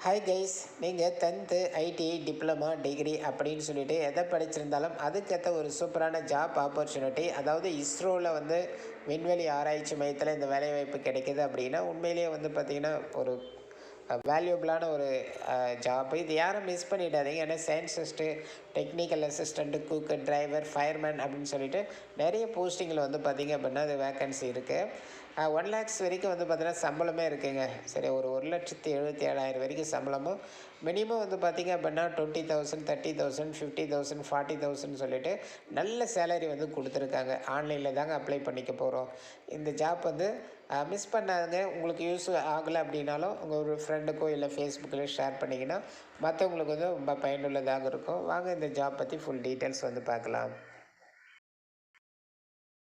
Hi guys, நீங்கள் 10th ITI diploma degree அப்படின்னு சொல்லிட்டு எதை படிச்சிருந்தாலும் அதுக்கேற்ற ஒரு சூப்பரான ஜாப் ஆப்பர்ச்சுனிட்டி, அதாவது இஸ்ரோவில் வந்து விண்வெளி ஆராய்ச்சி மையத்தில் இந்த வேலைவாய்ப்பு கிடைக்கிது அப்படின்னா உண்மையிலேயே வந்து பார்த்திங்கன்னா ஒரு வேல்யூபிளான ஒரு ஜாப்பு. இது யாரும் மிஸ் பண்ணிடாதீங்க. ஏன்னா சயின்டிஸ்ட்டு, டெக்னிக்கல் அசிஸ்டண்ட்டு, குக்கு, டிரைவர், ஃபயர்மேன் அப்படின்னு சொல்லிட்டு நிறைய போஸ்டிங்கில் வந்து பார்த்திங்க அப்படின்னா அது வேக்கன்சி இருக்குது. 1 lakhs வரைக்கும் வந்து பார்த்தீங்கன்னா சம்பளமே இருக்குங்க. சரி, ஒரு 1,77,000 வரைக்கும் சம்பளமும், மினிமம் வந்து பார்த்திங்க அப்படின்னா 20,000, 30,000, 50,000, 40,000 சொல்லிட்டு நல்ல சேலரி வந்து கொடுத்துருக்காங்க. ஆன்லைனில் தாங்க அப்ளை பண்ணிக்க போகிறோம். இந்த ஜாப் வந்து மிஸ் பண்ணாதுங்க. உங்களுக்கு யூஸ் ஆகலை அப்படின்னாலும் உங்கள் ஒரு ஃப்ரெண்டுக்கோ இல்லை ஃபேஸ்புக்கில் ஷேர் பண்ணிங்கன்னா மற்றவங்களுக்கு வந்து ரொம்ப பயனுள்ளதாக இருக்கும். வாங்க இந்த ஜாப் பற்றி ஃபுல் டீட்டெயில்ஸ் வந்து பார்க்கலாம்.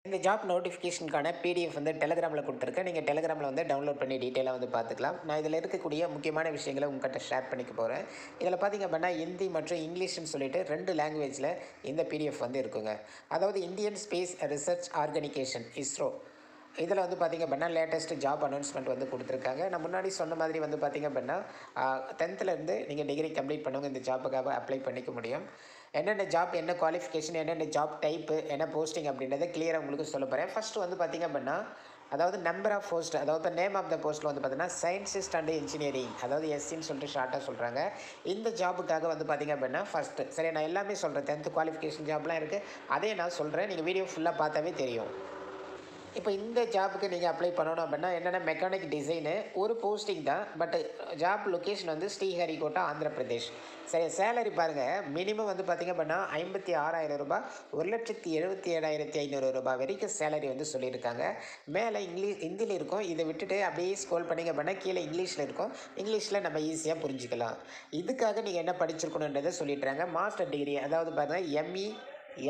இந்த ஜாப் நோட்டிஃபிகேஷனுக்கான பிடிஎஃப் வந்து டெலிகிராமில் கொடுத்துருக்கேன். நீங்கள் டெலிகிராமில் வந்து டவுன்லோட் பண்ணி டீட்டெயிலாக வந்து பார்த்துக்கலாம். நான் இதில் இருக்கக்கூடிய முக்கியமான விஷயங்களை உங்கள்கிட்ட ஷேர் பண்ணிக்க போகிறேன். இதில் பார்த்திங்க அப்படின்னா ஹிந்தி மற்றும் இங்கிலீஷ்னு சொல்லிட்டு 2 லாங்குவேஜில் இந்த பிடிஎஃப் வந்து இருக்குங்க. அதாவது Indian space research organisation ISRO இதில் வந்து பார்த்திங்க அப்படின்னா லேட்டஸ்ட் ஜாப் அனௌன்ஸ்மெண்ட் வந்து கொடுத்துருக்காங்க. நான் முன்னாடி சொன்ன மாதிரி வந்து பார்த்திங்க அப்படின்னா 10th நீங்கள் டிகிரி கம்ப்ளீட் பண்ணவங்க இந்த ஜாப்புக்காக அப்ளை பண்ணிக்க முடியும். என்னென்ன ஜாப், என்ன குவாலிஃபிகேஷன், என்னென்ன ஜாப் டைப்பு, என்ன போஸ்டிங் அப்படின்றத கிளியராக உங்களுக்கு சொல்ல போகிறேன். ஃபஸ்ட்டு வந்து பார்த்திங்க அப்படின்னா அதாவது நம்பர் ஆஃப் போஸ்ட், அதாவது நேம் ஆஃப் த போஸ்ட்டில் வந்து பார்த்திங்கன்னா சயின்டிஸ்ட் அண்ட் இன்ஜினியரிங், அதாவது எஸ்சின்னு சொல்லிட்டு ஷார்ட்டாக சொல்கிறாங்க. இந்த ஜாபுக்காக வந்து பார்த்திங்க அப்படின்னா ஃபஸ்ட்டு சரி, நான் எல்லாமே சொல்கிறேன். 10th குவாலிஃபிகேஷன் ஜாப்லாம் இருக்குது, அதே நான் சொல்கிறேன். நீங்கள் வீடியோ ஃபுல்லாக பார்த்தாவே தெரியும். இப்போ இந்த ஜாப்புக்கு நீங்கள் அப்ளை பண்ணணும் அப்படின்னா என்னென்னா மெக்கானிக் டிசைனு ஒரு போஸ்டிங் தான். பட் ஜாப் லொக்கேஷன் வந்து ஸ்ரீஹரிகோட்டா, ஆந்திர பிரதேஷ். சரி, சேலரி பாருங்கள். மினிமம் வந்து பார்த்திங்க அப்படின்னா 56,000 ரூபாய், 1,77,500 ரூபாய் வரைக்கும் சேலரி வந்து சொல்லியிருக்காங்க. மேலே ஹிந்தியில் இருக்கும். இதை விட்டுட்டு அப்படியே ஸ்க்ரோல் பண்ணிங்க அப்படின்னா கீழே இங்கிலீஷில் இருக்கும். இங்கிலீஷில் நம்ம ஈஸியாக புரிஞ்சுக்கலாம். இதுக்காக நீங்கள் என்ன படிச்சிருக்கணுன்றதை சொல்லிடுறாங்க. மாஸ்டர் டிகிரி, அதாவது பாருங்கள் எம்இ,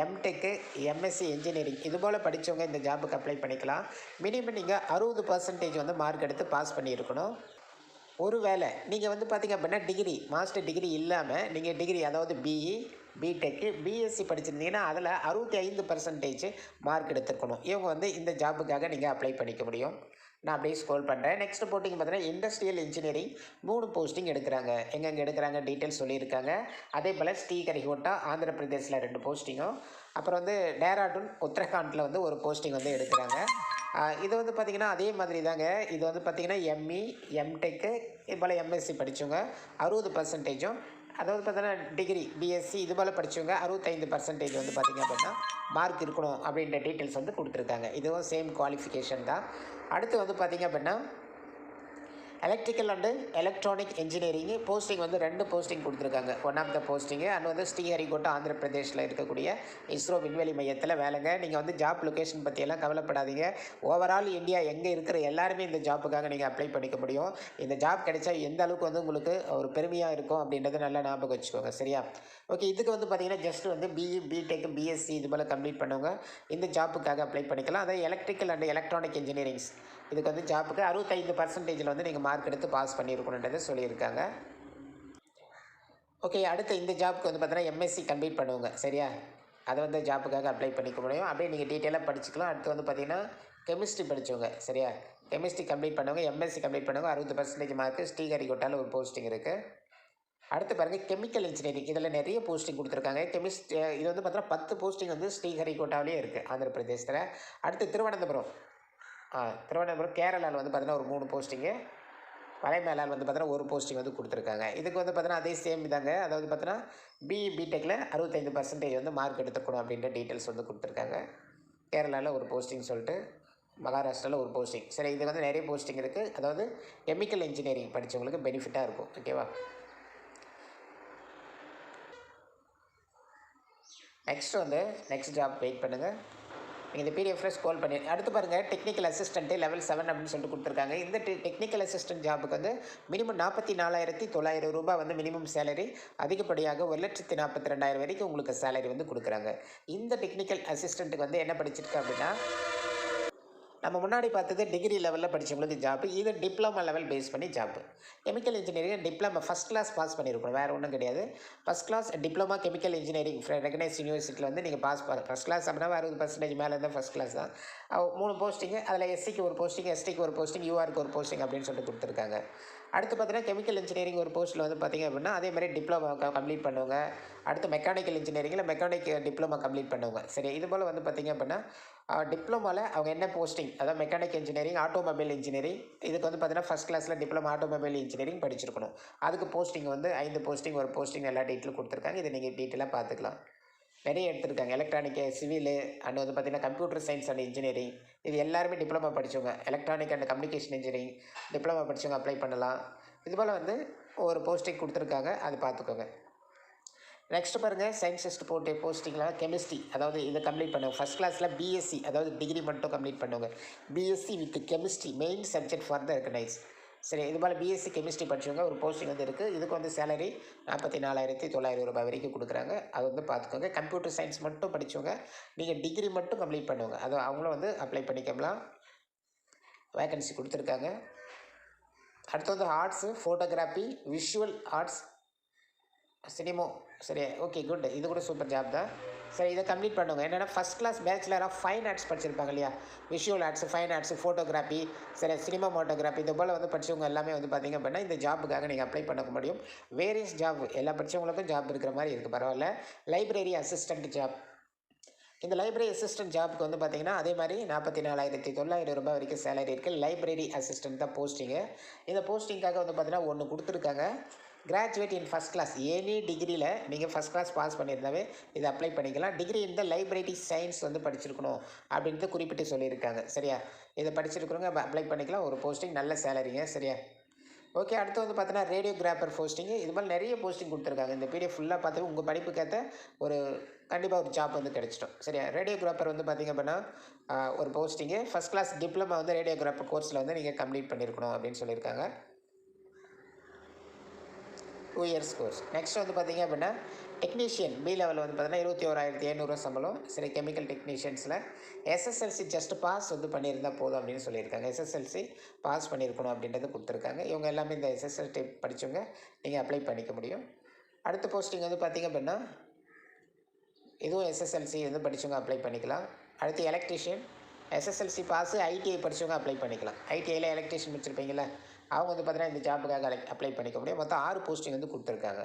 எம்டெக்கு, எம்எஸ்சி இன்ஜினியரிங் இது போல் படித்தவங்க இந்த ஜாபுக்கு அப்ளை பண்ணிக்கலாம். மினிமம் நீங்கள் 60% வந்து மார்க் எடுத்து பாஸ் பண்ணியிருக்கணும். ஒரு வேளை நீங்கள் வந்து பார்த்திங்க அப்படின்னா டிகிரி, மாஸ்டர் டிகிரி இல்லாமல் நீங்கள் டிகிரி, அதாவது பிஇ, பிடெக்கு, பிஎஸ்சி படிச்சிருந்தீங்கன்னா அதில் 65% மார்க் எடுத்துருக்கணும். இவங்க வந்து இந்த ஜாபுக்காக நீங்கள் அப்ளை பண்ணிக்க முடியும். நான் அப்படியே ஸ்க்ரோல் பண்ணுறேன். நெக்ஸ்ட் போட்டிங்க பார்த்தீங்கன்னா இண்டஸ்ட்ரியல் இன்ஜினியரிங் 3 போஸ்டிங் எடுக்கிறாங்க. எங்கெங்கே எடுக்கிறாங்க டீட்டெயில்ஸ் சொல்லியிருக்காங்க. அதே போல் ஸ்ரீஹரிகோட்டா, ஆந்திர பிரதேசில் 2 போஸ்டிங்கும், அப்புறம் வந்து டேராடூன், உத்தரகாண்டில் வந்து ஒரு போஸ்டிங் வந்து எடுக்கிறாங்க. இது வந்து பார்த்திங்கன்னா அதே மாதிரி தாங்க. இது வந்து பார்த்திங்கன்னா எம்இ, எம்டெக்கு இது போல் எம்எஸ்சி படித்தவங்க 60%, அதாவது பார்த்தீங்கன்னா டிகிரி, பிஎஸ்சி இது போல் படித்தவங்க 65% வந்து பார்த்திங்க அப்படின்னா மார்க் இருக்கணும் அப்படின்ற டீட்டெயில்ஸ் வந்து கொடுத்துருக்காங்க. இதுவும் சேம் குவாலிஃபிகேஷன் தான். அடுத்து வந்து பார்த்திங்க அப்படின்னா electrical and electronic engineering posting வந்து 2 போஸ்டிங் கொடுத்துருக்காங்க. One of the posting and வந்து ஸ்ரீஹரிகோட்டா, ஆந்திர பிரதேஷில் இருக்கக்கூடிய இஸ்ரோ விண்வெளி மையத்தில் வேலைங்க. நீங்கள் வந்து ஜாப் லொக்கேஷன் பற்றியெல்லாம் கவலைப்படாதீங்க. ஓவரால் இந்தியா எங்கே இருக்கிற எல்லாருமே இந்த ஜாப்புக்காக நீங்கள் அப்ளை பண்ணிக்க முடியும். இந்த ஜாப் கிடைச்சா எந்த அளவுக்கு வந்து உங்களுக்கு ஒரு பெருமையாக இருக்கும் அப்படின்றத நல்லா ஞாபகம் வச்சுக்கோங்க. சரியா? ஓகே, இதுக்கு வந்து பார்த்திங்கன்னா ஜஸ்ட் வந்து பிஇ, பிடெக், பிஎஸ்சி இது போல் கம்ப்ளீட் பண்ணவங்க இந்த ஜாப்புக்காக அப்ளை பண்ணிக்கலாம். அதாவது எலக்ட்ரிக்கல் அண்ட் எலக்ட்ரானிக் இன்ஜினியரிங்ஸ் இதுக்கு வந்து ஜாப்புக்கு 65% வந்து நீங்கள் மார்க் எடுத்து பாஸ் பண்ணியிருக்கணுன்றதை சொல்லியிருக்காங்க. ஓகே, அடுத்து இந்த ஜாப்புக்கு வந்து பார்த்தீங்கன்னா எம்எஸ்சி கம்ப்ளீட் பண்ணுவாங்க. சரியா? அதை வந்து ஜாப்புக்காக அப்ளை பண்ணிக்க முடியும். அப்படியே நீங்கள் டீட்டெயிலாக படிச்சுக்கலாம். அடுத்து வந்து பார்த்திங்கன்னா கெமிஸ்ட்ரி படித்தவங்க. சரியா? கெமிஸ்ட்ரி கம்ப்ளீட் பண்ணவங்க, எம்எஸ்சி கம்ப்ளீட் பண்ணவங்க 60% மார்க்கு. ஸ்ரீஹரிகோட்டாவில் ஒரு போஸ்டிங் இருக்குது. அடுத்து பாருங்கள் கெமிக்கல் இன்ஜினியரிங், இதில் நிறைய போஸ்டிங் கொடுத்துருக்காங்க. இது வந்து பார்த்தீங்கன்னா 10 போஸ்டிங் வந்து ஸ்ரீஹரிகோட்டாவிலே இருக்குது, ஆந்திர பிரதேசத்தில். அடுத்து திருவனந்தபுரம், கேரளாவில் வந்து பார்த்தீங்கன்னா ஒரு 3 போஸ்டிங்கு. மலைமேலால் வந்து பார்த்தீங்கன்னா ஒரு போஸ்டிங் வந்து கொடுத்துருக்காங்க. இதுக்கு வந்து பார்த்தீங்கன்னா அதே சேம் தாங்க. அதாவது பார்த்தீங்கன்னா பிஇ, பிடெக்கில் 65% வந்து மார்க் எடுத்துக்கணும் அப்படின்ற டீட்டெயில்ஸ் வந்து கொடுத்துருக்காங்க. கேரளாவில் ஒரு போஸ்டிங் சொல்லிட்டு, மகாராஷ்டிராவில் ஒரு போஸ்டிங். சரி, இது வந்து நிறைய போஸ்டிங் இருக்குது. அதாவது கெமிக்கல் இன்ஜினியரிங் படித்தவங்களுக்கு பெனிஃபிட்டாக இருக்கும். ஓகேவா? நெக்ஸ்ட் ஜாப் வெயிட் பண்ணுங்கள். நீங்கள் இந்த பிடிஎஃப்ல ஸ்க்ரோல் பண்ணி அடுத்து பாருங்கள் டெக்னிக்கல் அசிஸ்டண்ட்டு லெவல் 7 அப்படின்னு சொல்லிட்டு கொடுத்துருக்காங்க. இந்த டெக்னிக்கல் அசிஸ்டன்ட் ஜாபுக்கு வந்து மினிமம் 44,900 ரூபாய் வந்து மினிமம் சேலரி. அதிகப்படியாக 1,42,000 வரைக்கும் உங்களுக்கு சேலரி வந்து கொடுக்குறாங்க. இந்த டெக்னிக்கல் அசிஸ்டண்ட்டுக்கு வந்து என்ன படிச்சிருக்கு அப்படின்னா, நம்ம முன்னாடி பார்த்தது டிகிரி லெவலில் படித்தவங்களுக்கு ஜாப்பு. இது டிப்ளமா லெவல் பேஸ் பண்ணி job. Chemical engineering diploma first class pass பண்ணியிருக்கணும், வேறு ஒன்றும் கிடையாது. First class diploma chemical engineering recognise யூனிவர்சிட்டியில் வந்து நீங்கள் பாஸ் ஃபஸ்ட் கிளாஸ் அப்படின்னா 60% மேலே இருந்தால் ஃபஸ்ட் கிளாஸ் தான். 3 போஸ்டிங்கு, அதில் எஸ்சிக்கு ஒரு போஸ்டிங், எஸ்டிக்கு ஒரு போஸ்டிங், யூஆருக்கு ஒரு போஸ்டிங் அப்படின்னு சொல்லிட்டு கொடுத்துருக்காங்க. அடுத்து பார்த்தீங்கன்னா கெமிக்கல் இன்ஜினியரிங் ஒரு போஸ்ட்டில் வந்து பார்த்திங்க அப்படின்னா அதே மாதிரி டிப்ளமோ கம்ப்ளீட் பண்ணுவாங்க. அடுத்து மெக்கானிக்கல் இன்ஜினியரிங்கில் மெக்கானிக் டிப்ளமோ கம்ப்ளீட் பண்ணுவாங்க. சரி, இது போல் வந்து பார்த்திங்க அப்படின்னா டிப்ளமோவில் அவங்க என்ன போஸ்டிங், அதாவது மெக்கானிக் இன்ஜினியரிங், ஆட்டோமொபைல் இன்ஜினியரிங், இதுக்கு வந்து பார்த்தீங்கன்னா ஃபஸ்ட் கிளாஸில் டிப்ளமோ ஆட்டோமொபைல் இன்ஜினியரிங் படிச்சிருக்கணும். அதுக்கு போஸ்டிங் வந்து 5 போஸ்டிங், ஒரு போஸ்டிங் எல்லா டீட்டெயிலும் கொடுத்துருக்காங்க. இதை நீங்கள் டீட்டெயிலாக பார்த்துக்கலாம். நிறைய எடுத்திருக்காங்க. எலக்ட்ரானிக்கு, சிவிலு அண்ட் வந்து பார்த்திங்கன்னா கம்ப்யூட்டர் சயின்ஸ் அண்ட் இன்ஜினியரிங், இது எல்லாருமே டிப்ளமோ படித்தவங்க. Electronic and communication engineering diploma படித்தவங்க அப்ளை பண்ணலாம். இது போல் வந்து ஒரு போஸ்டிங் கொடுத்துருக்காங்க, அது பார்த்துக்கோங்க. நெக்ஸ்ட் பாருங்கள், சயின்டிஸ்ட் போஸ்டிங்கில் கெமிஸ்ட்ரி, அதாவது இதை கம்ப்ளீட் பண்ணுவாங்க. ஃபஸ்ட் கிளாஸில் பிஎஸ்சி, அதாவது டிகிரி மட்டும் கம்ப்ளீட் பண்ணுவாங்க. BSc with chemistry main subject for the recognise. சரி, இது போல் பிஎஸ்சி கெமிஸ்ட்ரி படித்தவங்க ஒரு போஸ்டிங் வந்து இருக்குது. இதுக்கு வந்து சேலரி 44,900 ரூபாய் வரைக்கும் கொடுக்குறாங்க. அது வந்து பார்த்துக்கோங்க. கம்ப்யூட்டர் சயின்ஸ் மட்டும் படித்தவங்க, நீங்கள் டிகிரி மட்டும் கம்ப்ளீட் பண்ணுவாங்க, அது அவங்களும் வந்து அப்ளை பண்ணிக்கலாம். வேக்கன்சி கொடுத்துருக்காங்க. அடுத்து வந்து ஆர்ட்ஸு, ஃபோட்டோகிராஃபி, விஷுவல் ஆர்ட்ஸ், சினிமோ. சரி, ஓகே, குட். இது கூட சூப்பர் ஜாப் தான். சரி, இதை கம்ப்ளீட் பண்ணுங்க. என்னென்னா first class bachelor of fine arts படிச்சிருப்பாங்க இல்லையா, visual arts, fine arts, photography, சரி, சினிமாமோட்டோகிராஃபி, இது போல் வந்து படித்தவங்க எல்லாமே வந்து பார்த்திங்க அப்படின்னா இந்த ஜாப்புக்காக நீங்கள் அப்ளை பண்ண முடியும். வேரியஸ் ஜாப், எல்லா படித்தவங்களுக்கும் ஜாப் இருக்கிற மாதிரி இருக்குது, பரவாயில்ல. லைப்ரரி அசிஸ்டண்ட் ஜாப், இந்த லைப்ரரி அசிஸ்டன்ட் ஜாப்புக்கு வந்து பார்த்திங்கன்னா அதே மாதிரி 44,900 ரூபாய் வரைக்கும் சேலரி இருக்குது. லைப்ரரி அசிஸ்டன்ட் தான் போஸ்டிங்கு. இந்த போஸ்டிங்காக வந்து பார்த்திங்கன்னா ஒன்று கொடுத்துருக்காங்க. Graduate in first class, any டிகிரியில் நீங்கள் ஃபஸ்ட் கிளாஸ் பாஸ் பண்ணியிருந்தாவே இதை அப்ளை பண்ணிக்கலாம். டிகிரி இந்த லைப்ரரி சயின்ஸ் வந்து படிச்சிருக்கணும் அப்படின்ட்டு குறிப்பிட்டு சொல்லியிருக்காங்க. சரியா, இதை படிச்சிருக்கிறவங்க அப்ளை பண்ணிக்கலாம். ஒரு போஸ்டிங், நல்ல சேலரிங்க. சரியா, ஓகே. அடுத்து வந்து பார்த்தீங்கன்னா ரேடியோகிராஃபர் போஸ்டிங்கு, இது மாதிரி நிறைய போஸ்டிங் கொடுத்துருக்காங்க. இந்த பிடிஎஃப் ஃபுல்லாக பார்த்து உங்கள் படிப்புக்கேற்ற ஒரு கண்டிப்பாக ஒரு ஜாப் வந்து கிடச்சிட்டோம். சரியா, ரேடியோகிராஃபர் வந்து பார்த்திங்க அப்படின்னா ஒரு போஸ்டிங்கு, ஃபஸ்ட் கிளாஸ் டிப்ளமா வந்து ரேடியோகிராஃபர் கோர்ஸில் வந்து நீங்கள் கம்ப்ளீட் பண்ணியிருக்கணும் அப்படின்னு சொல்லியிருக்காங்க. 2 இயர்ஸ் கோர்ஸ். நெக்ஸ்ட் வந்து பார்த்திங்க அப்படின்னா டெக்னீஷியன் பி லெவலில் வந்து பார்த்தீங்கன்னா 21,700 சம்பளம். சரி, கெமிக்கல் டெக்னீஷியன்ஸில் எஸ்எஸ்எல்சி ஜஸ்ட் பாஸ் வந்து பண்ணியிருந்தால் போதும் அப்படின்னு சொல்லியிருக்காங்க. எஸ்எஸ்எல்சி பாஸ் பண்ணியிருக்கணும் அப்படின்றது கொடுத்துருக்காங்க. இவங்க எல்லாமே இந்த எஸ்எஸ்எல்சி படித்தவங்க நீங்கள் அப்ளை பண்ணிக்க முடியும். அடுத்த போஸ்டிங் வந்து பார்த்திங்க அப்படின்னா இதுவும் எஸ்எஸ்எல்சி வந்து படித்தவங்க அப்ளை பண்ணிக்கலாம். அடுத்து எலக்ட்ரிஷியன், எஸ்எஸ்எல்சி பாஸு, ஐடிஐ படித்தவங்க அப்ளை பண்ணிக்கலாம். ஐடிஐயில் எலக்ட்ரிஷியன் வச்சுருப்பீங்களா, அவங்க வந்து பார்த்தீங்கன்னா இந்த ஜாப்புக்காக அப்ளை பண்ணிக்க முடியும். மொத்தம் 6 போஸ்டிங் வந்து கொடுத்துருக்காங்க.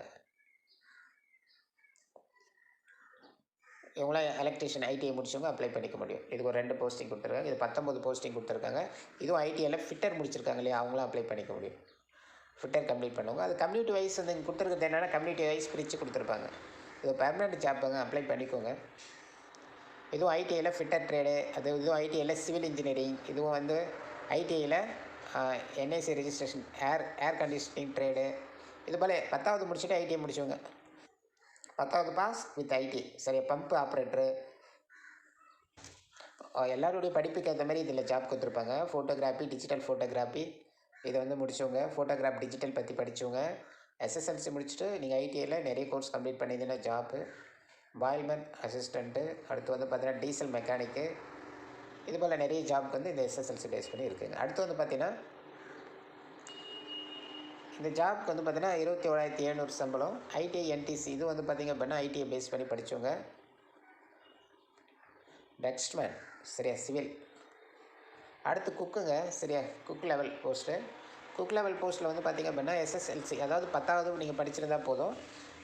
இவங்களாம் எலக்ட்ரிஷியன் ஐடிஐ முடிச்சவங்க அப்ளை பண்ணிக்க முடியும். இதுக்கு ஒரு 2 போஸ்டிங் கொடுத்துருக்காங்க. இது 19 போஸ்டிங் கொடுத்துருக்காங்க. இதுவும் ஐடிஐயில் ஃபிட்டர் முடிச்சிருக்காங்க இல்லையா, அவங்களாம் அப்ளை பண்ணிக்க முடியும். ஃபிட்டர் கம்ப்ளீட் பண்ணுவாங்க. அது கம்யூனிட்டி வைஸ் வந்து இங்கே கொடுத்துருக்கிறது என்னென்னா கம்யூனிட்டி வைஸ் பிரித்து கொடுத்துருப்பாங்க. இது பெர்மனெண்ட் ஜாப்புங்க, அப்ளை பண்ணிக்கோங்க. இதுவும் ஐடிஐயில் ஃபிட்டர் ட்ரேடு, இதுவும் ஐடிஐயில் சிவில் இன்ஜினியரிங், இதுவும் வந்து ஐடிஐயில் NIC registration, air conditioning trade, இது போல் 10வது முடிச்சுட்டு ஐடிஐ முடிச்சவங்க, 10வது பாஸ் வித் ஐடி. சரி, பம்ப் ஆப்ரேட்டரு, எல்லாருடைய படிப்புக்கு ஏற்ற மாதிரி இதில் ஜாப் கொடுத்துருப்பாங்க. ஃபோட்டோகிராஃபி, டிஜிட்டல் ஃபோட்டோகிராஃபி, இதை வந்து முடித்தவங்க, ஃபோட்டோகிராஃப் டிஜிட்டல் பற்றி படித்தவங்க, எஸ்எஸ்எல்சி முடிச்சுட்டு நீங்கள் ஐடிஐயில் நிறைய கோர்ஸ் கம்ப்ளீட் பண்ணியிருந்தீங்கன்னா ஜாப்பு. பாய்மேன் அசிஸ்டண்ட்டு, அடுத்து வந்து பார்த்தீங்கன்னா டீசல் மெக்கானிக்கு, இது போல் நிறைய ஜாப்க்கு வந்து இந்த எஸ்எஸ்எல்சி பேஸ் பண்ணி இருக்குதுங்க. அடுத்து வந்து பார்த்திங்கன்னா இந்த ஜாப்க்கு வந்து பார்த்திங்கன்னா 21,700 சம்பளம். ஐடிஐ என்டிசி, இது வந்து பார்த்திங்க அப்படின்னா ஐடிஐ பேஸ் பண்ணி படித்தவங்க. டெக்ஸ்ட்மேன், சரியா, சிவில். அடுத்து குக்குங்க, சரியா, cook level post. Cook level போஸ்ட்டில் வந்து பார்த்திங்க அப்படின்னா எஸ்எஸ்எல்சி, அதாவது 10வது நீங்கள் படிச்சிருந்தால் போதும்.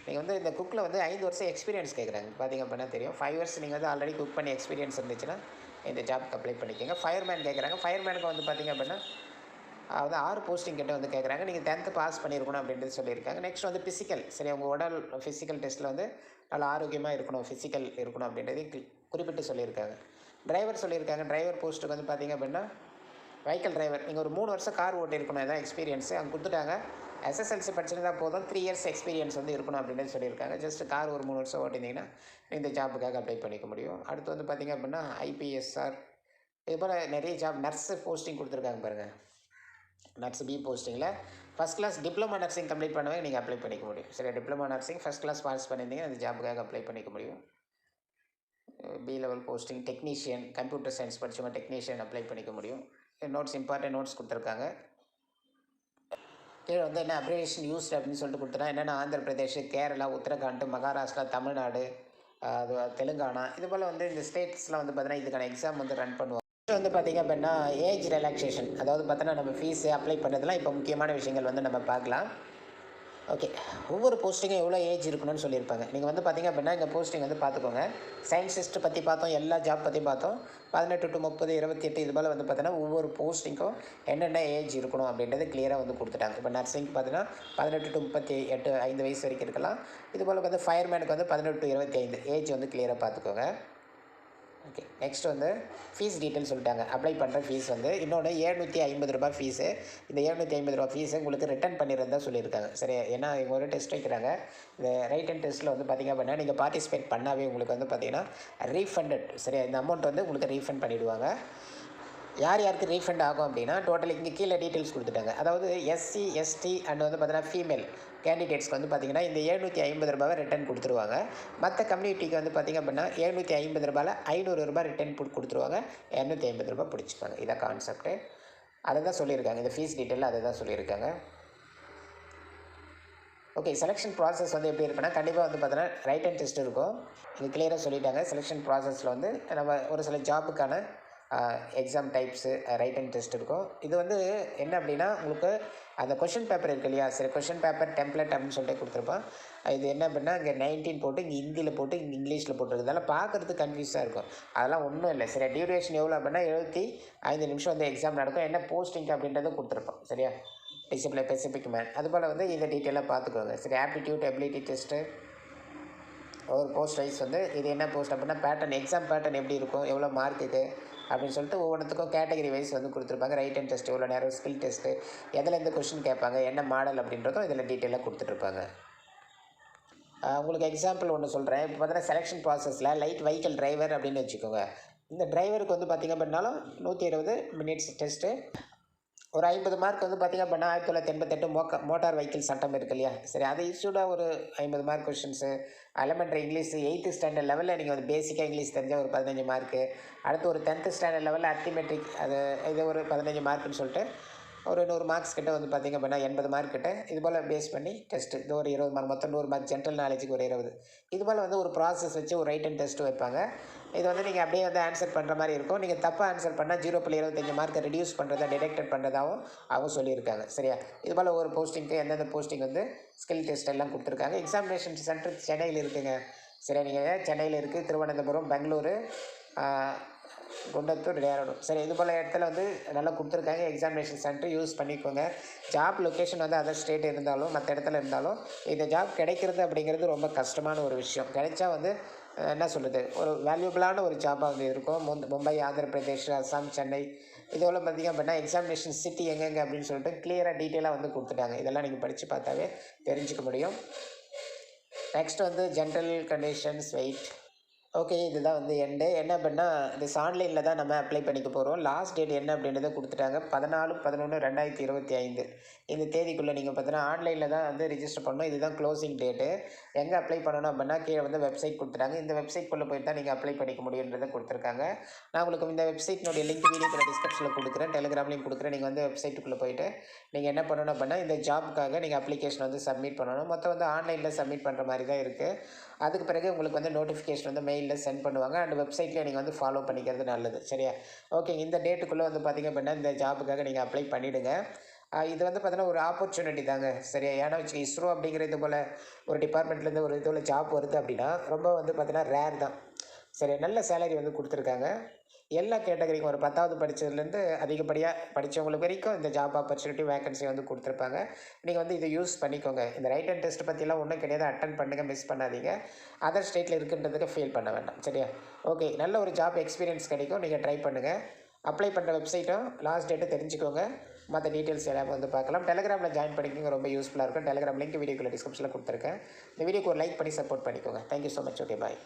நீங்கள் வந்து இந்த குக்கில் வந்து 5 வருஷம் எக்ஸ்பீரியன்ஸ் கேட்குறாங்க. பார்த்திங்க அப்படின்னா தெரியும். 5 இயர்ஸ் நீங்கள் வந்து ஆல்ரெடி குக் பண்ணி எக்ஸ்பீரியன்ஸ் இருந்துச்சுன்னா இந்த ஜாப்க்கு அப்ளை பண்ணிக்கோங்க. ஃபயர்மேன் கேட்குறாங்க. ஃபயர்மேனுக்கு வந்து பார்த்திங்க அப்படின்னா அதாவது 6 போஸ்டிங் கிட்ட வந்து கேட்குறாங்க. நீங்கள் 10th பாஸ் பண்ணியிருக்கணும் அப்படின்றது சொல்லியிருக்காங்க. நெக்ஸ்ட் வந்து ஃபிசிக்கல், சரி, உங்கள் உடல் ஃபிசிக்கல் டெஸ்ட்டில் வந்து நல்லா ஆரோக்கியமாக இருக்கணும், ஃபிசிக்கல் இருக்கணும் அப்படின்றதையும் குறிப்பிட்டு சொல்லியிருக்காங்க. டிரைவர் சொல்லியிருக்காங்க. டிரைவர் போஸ்ட்டுக்கு வந்து பார்த்திங்க அப்படின்னா வெஹிக்கல் டிரைவர், நீங்கள் ஒரு 3 வருஷம் கார் ஓட்டியிருக்கணும், எதாவது எக்ஸ்பீரியன்ஸு அங்கே கொடுத்துட்டாங்க. எஸ்எஸ்எல்சி படிச்சிருந்தா போதும், 3 இயர்ஸ் எக்ஸ்பீரியன்ஸ் வந்து இருக்கணும் அப்படின்னு சொல்லியிருக்காங்க. ஜஸ்ட் கார் ஒரு 3 வருஷம் ஓட்டியிருந்தீங்கன்னா இந்த ஜாப்புக்காக அப்ளை பண்ணிக்க முடியும். அடுத்து வந்து பார்த்திங்க அப்படின்னா ஐபிஎஸ்ஆர், இது போல் நிறைய ஜாப். நர்ஸு போஸ்டிங் கொடுத்துருக்காங்க பாருங்கள். நர்ஸ் பி போஸ்டிங்கில் first class diploma nursing complete பண்ணவே நீங்கள் அப்ளை பண்ணிக்க முடியும். சரி, diploma nursing first class pass பண்ணியிருந்தீங்கன்னா அந்த ஜாப்புக்காக அப்ளை பண்ணிக்க முடியும். B level posting technician, computer science படித்தவங்க டெக்னீஷியன் அப்ளை பண்ணிக்க முடியும். நோட்ஸ், இம்பார்ட்டன்ட் நோட்ஸ் கொடுத்துருக்காங்க. கீழே வந்து என்ன அப்ரிவேஷன் யூஸ்ட் அப்படின்னு சொல்லிட்டு கொடுத்துட்டா என்னென்னா ஆந்திர பிரதேஷ், கேரளா, உத்தரகாண்ட், மகாராஷ்டிரா, தமிழ்நாடு, தெலுங்கானா, இது போல் வந்து இந்த ஸ்டேட்ஸ்லாம் வந்து பார்த்தீங்கன்னா இதுக்கான எக்ஸாம் வந்து ரன் பண்ணுவாங்க. வந்து பார்த்திங்க அப்படின்னா ஏஜ் ரிலாக்ஸேஷன், அதாவது பார்த்தோன்னா நம்ம ஃபீஸு அப்ளை பண்ணுறதுலாம் இப்போ முக்கியமான விஷயங்கள் வந்து நம்ம பார்க்கலாம். ஓகே. ஒவ்வொரு போஸ்டிங்கும் எவ்வளோ ஏஜ் இருக்கணும்னு சொல்லியிருப்பாங்க. நீங்கள் வந்து பார்த்திங்க அப்படின்னா இங்கே போஸ்டிங் வந்து பார்த்துக்கோங்க. சயின்டிஸ்ட் பற்றி பார்த்தோம், எல்லா ஜாப் பற்றி பார்த்தோம். 18 to 30, 28 இது போல் வந்து பார்த்தோன்னா ஒவ்வொரு போஸ்டிங்க்கும் என்னென்ன ஏஜ் இருக்கணும் அப்படின்றது கிளியராக வந்து கொடுத்துட்டாங்க. இப்போ நர்சிங்க்கு பார்த்தீங்கன்னா 18 to 38, 5 வயசு வரைக்கும் இருக்கலாம். இதுபோல் வந்து ஃபயர்மேனுக்கு வந்து 18 to 25 ஏஜ் வந்து கிளியராக பார்த்துக்கோங்க. ஓகே. நெக்ஸ்ட் வந்து ஃபீஸ் டீட்டெயில் சொல்லிட்டாங்க. அப்ளை பண்ணுற ஃபீஸ் வந்து இன்னொன்று ரூ. 750 ஃபீஸு. இந்த ரூ. 750 ஃபீஸை உங்களுக்கு ரிட்டர்ன் பண்ணிடுறதா சொல்லியிருக்காங்க. சரி, ஏன்னா இவங்க ஒரு டெஸ்ட் வைக்கிறாங்க. இந்த ரைட்டன் டெஸ்ட்டில் வந்து பார்த்திங்க அப்படின்னா நீங்கள் பார்ட்டிசிபேட் பண்ணாவே உங்களுக்கு வந்து பார்த்திங்கன்னா ரீஃபண்டட், சரியா, இந்த அமௌண்ட் வந்து உங்களுக்கு ரீஃபண்ட் பண்ணிவிடுவாங்க. யார் யாருக்கு ரீஃபண்ட் ஆகும் அப்படின்னா டோட்டல் இங்கே கீழே டீட்டெயில்ஸ் கொடுத்துட்டாங்க. அதாவது எஸ்சி, எஸ்டி அண்ட் வந்து பார்த்தீங்கன்னா ஃபீமேல் கேண்டிடேட்ஸ்க்கு வந்து பார்த்திங்கன்னா இந்த ரூ. 750 ரிட்டர்ன் கொடுத்துருவாங்க. மற்ற கம்யூனிட்டிக்கு வந்து பார்த்திங்க அப்படின்னா ரூ. 750 500 ரிட்டர்ன் கொடுத்துருவாங்க. ரூ. 250 பிடிச்சிப்பாங்க. இதான் கான்செப்ட்டு. அதை தான் சொல்லியிருக்காங்க. இந்த ஃபீஸ் டீட்டெயில் அதை தான் சொல்லியிருக்காங்க. ஓகே. செலெக்ஷன் ப்ராசஸ் வந்து எப்படி இருக்குன்னா கண்டிப்பாக வந்து பார்த்தோன்னா ரைட் அண்ட் டெஸ்ட் இருக்கும். இது கிளியராக சொல்லிட்டாங்க. செலெக்ஷன் ப்ராசஸில் வந்து நம்ம ஒரு சில ஜாப்புக்கான exam types write and test இருக்கும். இது வந்து என்ன அப்படின்னா உங்களுக்கு அந்த கொஷின் பேப்பர் இருக்கு இல்லையா, சரி, கொஷின் பேப்பர் டெம்ப்ளேட் அப்படின்னு சொல்லிட்டு கொடுத்துருப்போம். இது என்ன அப்படின்னா இங்கே 19 போட்டு இங்கே ஹிந்தியில் போட்டு இங்கே இங்கிலீஷில் போட்டுருக்கு. அதெல்லாம் பார்க்குறதுக்கு கன்ஃபியூஸாக இருக்கும். அதெல்லாம் ஒன்றும் இல்லை. சரியா, டியூரேஷன் எவ்வளோ அப்படின்னா 75 நிமிஷம் வந்து எக்ஸாம் நடக்கும். என்ன போஸ்டிங் அப்படின்றத கொடுத்துருப்போம். சரியா, டிசிப்ளின் ஸ்பெசிஃபிக் மேன். அதுபோல் வந்து இதை டீட்டெயிலாக பார்த்துக்கோங்க. சரி, ஆப்டிடியூட் எபிலிட்டி டெஸ்ட்டு ஒரு போஸ்ட் வைஸ் வந்து இது என்ன போஸ்ட் அப்படின்னா பேட்டர்ன், எக்ஸாம் பேட்டர்ன் எப்படி இருக்கும், எவ்வளோ மார்க் இது அப்படின்னு சொல்லிட்டு ஒவ்வொன்றுத்துக்கும் கேட்டகரி வைஸ் வந்து கொடுத்துருப்பாங்க. ரைட் அண்ட் டெஸ்ட் எவ்வளோ நேரம், ஸ்கில் டெஸ்ட்டு, எதில் எந்த கொஷின் கேட்பாங்க, என்ன மாடல் அப்படின்றதும் இதில் டீட்டெயிலாக கொடுத்துட்ருப்பாங்க. உங்களுக்கு எக்ஸாம்பிள் ஒன்று சொல்கிறேன். இப்போ பார்த்தீங்கன்னா செலெக்ஷன் ப்ராசஸில் லைட் வெஹிக்கல் டிரைவர் அப்படின்னு வச்சுக்கோங்க. இந்த டிரைவருக்கு வந்து பார்த்திங்க அப்படின்னாலும் 120 மினிட்ஸ் டெஸ்ட்டு. ஒரு 50 மார்க் வந்து பார்த்திங்க அப்படின்னா 1988 மோட்டார் வெஹிக்கிள் சட்டம் இருக்கு இல்லையா, சரி, அது இஷ்யூடாக ஒரு 50 mark questions. Elementary English 8th standard லெவலில் நீங்கள் வந்து பேசிக்காக இங்கிலீஷ் தெரிஞ்சால் ஒரு 15 மார்க்கு. அடுத்து ஒரு 10th ஸ்டாண்டர்ட் லெவலில் அர்த்திமெட்ரிக் அது இது ஒரு 15 மார்க்குன்னு சொல்லிட்டு ஒரு 100 மார்க்ஸ் கிட்ட வந்து பார்த்திங்க அப்படின்னா 80 மார்க் கிட்ட இது போல் பேஸ் பண்ணி டெஸ்ட்டு. இது ஒரு 20 மார்க், மொத்தம் 100 மார்க். ஜென்ரல் நாலேஜுக்கு ஒரு 20. இது போல் வந்து ஒரு ப்ராசஸ் வச்சு ஒரு ரைட் அண்ட் டெஸ்ட்டு வைப்பாங்க. இது வந்து நீங்கள் அப்படியே வந்து ஆன்சர் பண்ணுற மாதிரி இருக்கும். நீங்கள் தப்பாக ஆன்சர் பண்ணால் 0.25 மார்க்கை ரிடியூஸ் பண்ணுறதா டிடெக்டட் பண்ணுறதாகவும் அவங்க சொல்லியிருக்காங்க. சரியா, இது போல் ஒரு போஸ்டிங்க்கு எந்தெந்த போஸ்டிங் வந்து ஸ்கில் டெஸ்ட் எல்லாம் கொடுத்துருக்காங்க. எக்ஸாமினேஷன் சென்டர் சென்னையில் இருக்குதுங்க. சரியா, நீங்கள் சென்னையில் இருக்குது, திருவனந்தபுரம், பெங்களூரு, குண்டத்தூர், டேராடூன், சரி, இது போல் இடத்துல வந்து நல்லா கொடுத்துருக்காங்க. எக்ஸாமினேஷன் சென்டர் யூஸ் பண்ணிக்கோங்க. ஜாப் லொக்கேஷன் வந்து அதர் ஸ்டேட் இருந்தாலும் மற்ற இடத்துல இருந்தாலும் இந்த ஜாப் கிடைக்கிறது அப்படிங்கிறது ரொம்ப கஷ்டமான ஒரு விஷயம். கிடைச்சா வந்து என்ன சொல்கிறது, ஒரு வேல்யூபிளான ஒரு ஜாபாக வந்து இருக்கும். மும்பை, ஆந்திர பிரதேஷ், அஸ்ஸாம், சென்னை இதோட பார்த்திங்க அப்படின்னா எக்ஸாமினேஷன் சிட்டி எங்கெங்கே அப்படின்னு சொல்லிட்டு கிளியராக டீட்டெயிலாக வந்து கொடுத்துட்டாங்க. இதெல்லாம் நீங்கள் படித்து பார்த்தாவே தெரிஞ்சுக்க முடியும். நெக்ஸ்ட் வந்து ஜென்ரல் கண்டிஷன்ஸ் வெயிட். ஓகே, இதுதான் வந்து எண்டு. என்ன அப்படின்னா திஸ் ஆன்லைனில் தான் நம்ம அப்ளை பண்ணிக்க போகிறோம். லாஸ்ட் டேட் என்ன அப்படின்றத கொடுத்துட்டாங்க. 14/11/2025 இந்த தேதிக்குள்ளே நீங்கள் பார்த்தீங்கன்னா ஆன்லைனில் தான் வந்து ரிஜிஸ்டர் பண்ணணும். இதுதான் க்ளோசிங் டேட்டு. எங்கே அப்ளை பண்ணணும் அப்படின்னா கீழே வந்து வெப்சைட் கொடுத்துட்டாங்க. இந்த வெப்சைட்குள்ளே போய்ட்டு தான் நீங்கள் அப்ளை பண்ணிக்க முடியுன்றதை கொடுத்துருக்காங்க. நான் உங்களுக்கு இந்த வெப்சைட்னுடைய லிங்க் வீடியோக்குள்ள டிஸ்கிரிப்ஷனில் கொடுக்குறேன், டெலிகிராம் லிங்க் கொடுக்குறேன். நீங்கள் வந்து வெப்சைட்டுக்குள்ளே போய்ட்டு நீங்கள் என்ன பண்ணணும் அப்படின்னா இந்த ஜாப்புக்காக நீங்கள் அப்ளிகேஷன் வந்து சப்மிட் பண்ணணும். மொத்தம் வந்து ஆன்லைனில் சப்மிட் பண்ணுற மாதிரி தான் இருக்குது. அதுக்கு பிறகு உங்களுக்கு வந்து நோட்டிஃபிகேஷன் வந்து மெயிலில் சென்ட் பண்ணுவாங்க. அண்ட் வெப்சைட்லேயே நீங்கள் வந்து ஃபாலோ பண்ணிக்கிறது நல்லது. சரியா, ஓகே. இந்த டேட்டுக்குள்ளே வந்து பார்த்திங்க அப்படின்னா இந்த ஜாபுக்காக நீங்கள் அப்ளை பண்ணிவிடுங்க. இது வந்து பார்த்தீங்கன்னா ஒரு ஆப்பர்ச்சுனிட்டி தாங்க. சரியா, ஏன்னா வச்சு இஸ்ரோ அப்படிங்கிறது போல் ஒரு டிபார்ட்மெண்ட்லேருந்து ஒரு இதில் ஜாப் வருது அப்படின்னா ரொம்ப வந்து பார்த்தீங்கன்னா ரேர் தான். சரி, நல்ல சேலரி வந்து கொடுத்துருக்காங்க. எல்லா கேட்டகரிக்கும் ஒரு 10வது படித்ததுலேருந்து அதிகப்படியாக படித்தவங்களுக்கு வரைக்கும் இந்த ஜாப் ஆப்பர்ச்சுனிட்டி வேகன்சி வந்து கொடுத்துருப்பாங்க. நீங்கள் வந்து இதை யூஸ் பண்ணிக்கோங்க. இந்த ரைட் அண்ட் டெஸ்ட் பற்றிலாம் ஒன்றும் கிடையாது. அட்டன் பண்ணுங்கள், மிஸ் பண்ணாதீங்க. அதர் ஸ்டேட்டில் இருக்குன்றதுக்கு ஃபீல் பண்ண வேண்டாம். சரியா, ஓகே. நல்ல ஒரு ஜாப் எக்ஸ்பீரியன்ஸ் கிடைக்கும். நீங்கள் ட்ரை பண்ணுங்கள். அப்ளை பண்ணுற வெப்சைட்டும் லாஸ்ட் டேட்டு தெரிஞ்சுக்கோங்க. மற்ற டீட்டெயில்ஸ் எல்லாமே வந்து பார்க்கலாம். டெலிகிராமில் ஜாயின் பண்ணிக்கோங்க, ரொம்ப யூஸ்ஃபுல்லாக இருக்கும். டெலிகிராம் லிங்க் வீடியோக்குள்ள டிஸ்கிரிப்ஷனில் கொடுத்துருக்கேன். இந்த வீடியோக்கு ஒரு லைக் பண்ணி சப்போர்ட் பண்ணிக்கோங்க. Thank you so much. ஓகே, பாய்.